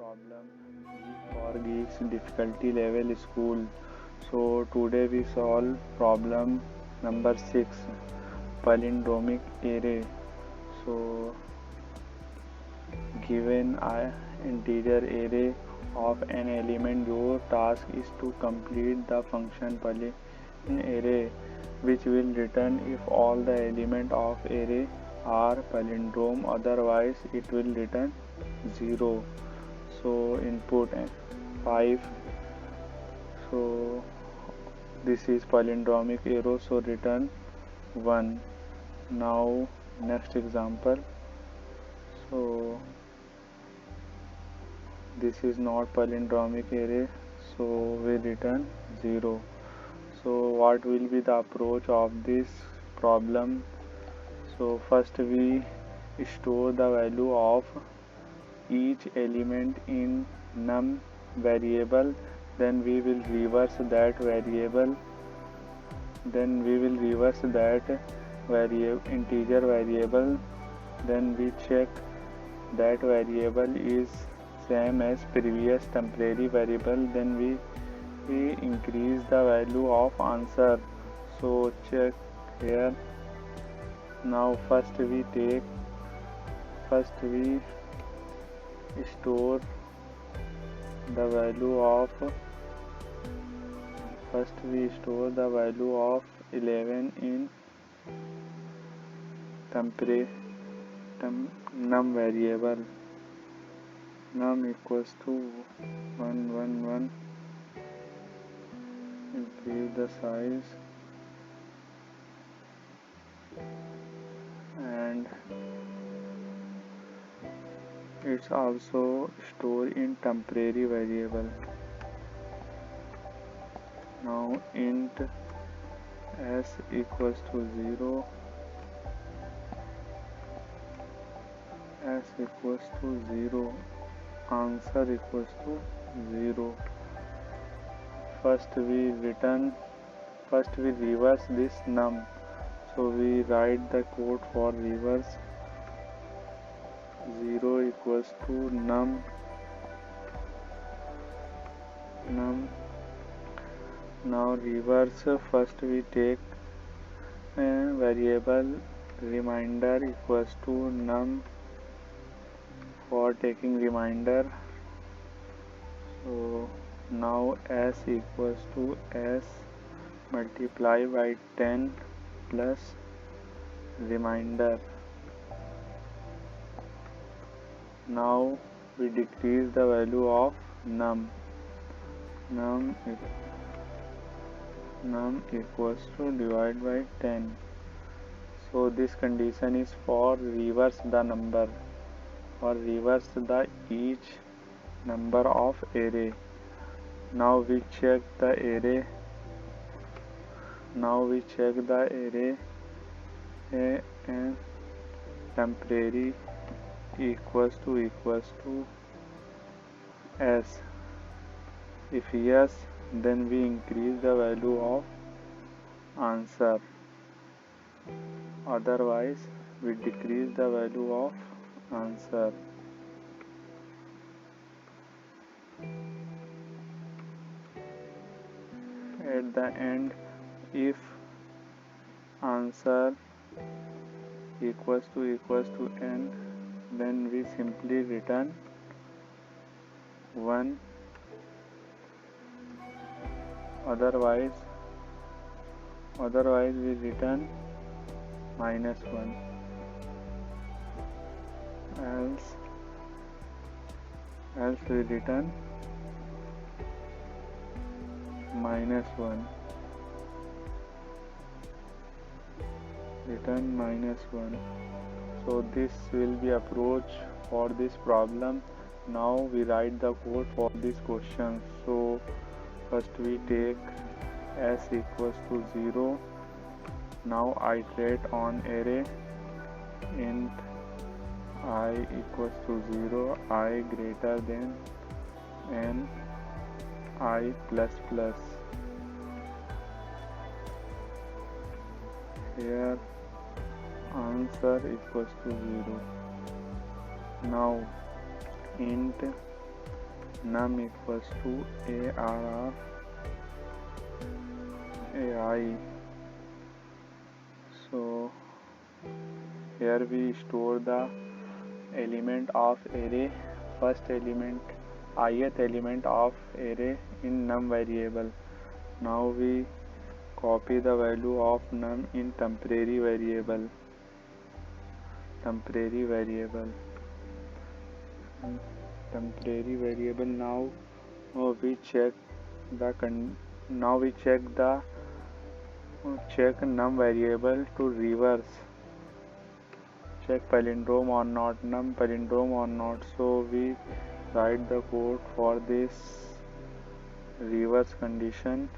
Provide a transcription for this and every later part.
problem Geek for Geeks difficulty level school. So today we solve problem number 6, palindromic array. So given an integer array of an element, your task is to complete the function palindromic array, which will return if all the elements of array are palindrome, otherwise it will return 0. So input 5. So this is palindromic array, so return 1. Now next example. So this is not palindromic array, so we return 0. So what will be the approach of this problem? So first we store the value of each element in num variable, then we will reverse that variable, integer variable, then we check that variable is same as previous temporary variable, then we increase the value of answer. So check here. Now first we store the value of 11 in num variable, num equals to 111. Increase the size and it's also stored in temporary variable. Now int s equals to 0, answer equals to 0. First we reverse this num, so we write the code for reverse. 0 equals to num. Now reverse, first we take a variable reminder equals to num for taking reminder. So now s equals to s multiply by 10 plus reminder. Now we decrease the value of num equals to divide by 10. So this condition is for reverse the number or reverse the each number of array. Now we check the array. And temporary equals to s. If yes, then we increase the value of answer, otherwise we decrease the value of answer. At the end, if answer equals to n, then we simply return 1, otherwise we return -1, else we return -1. So this will be approach for this problem. Now we write the code for this question. So first we take s equals to 0. Now iterate on array. Int I equals to 0, I greater than n, I plus plus. Here answer equals to 0. Now int num equals to arr ai. So here we store the element of array, first element, ith element of array in num variable. Now we copy the value of num in temporary variable. Temporary variable. Now we check the check num variable to reverse, check palindrome or not, num palindrome or not. So we write the code for this reverse condition.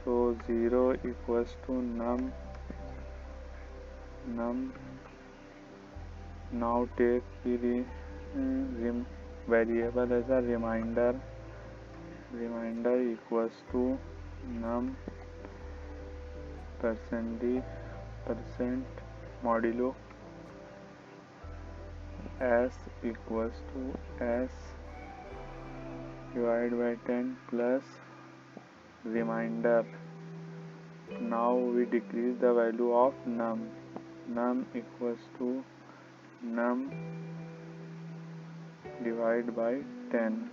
So 0 equals to num. Now take the variable as a reminder equals to num percent modulo s equals to s divided by 10 plus reminder. Now we decrease the value of num equals to num divided by 10.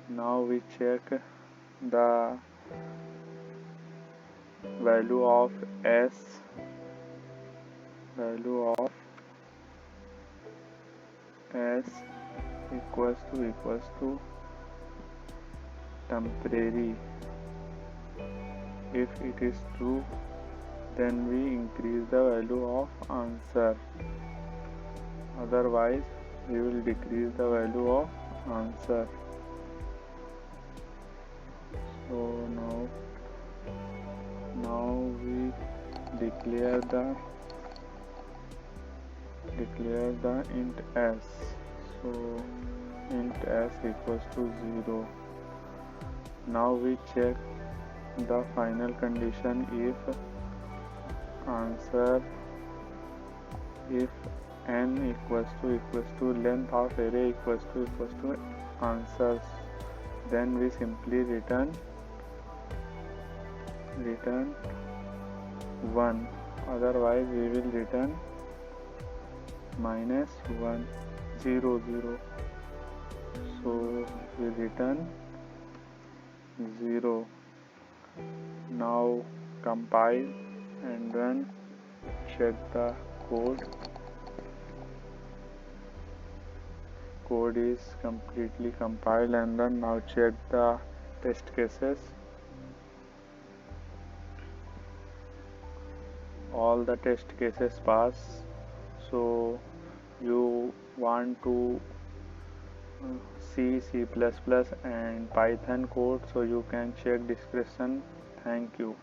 Now we check the value of s equals to temporary. If it is true, then we increase the value of answer. Otherwise, we will decrease the value of answer. So now we declare the int s. So int s equals to 0. Now we check the final condition if n equals to length of array equals to answers, then we simply return 1. Otherwise we will return -1 0 0. So we return 0. Now compile and run. Check the code. Code is completely compiled and run. Now check the test cases. All the test cases pass. So you want to C, C++ and Python code, so you can check description. Thank you.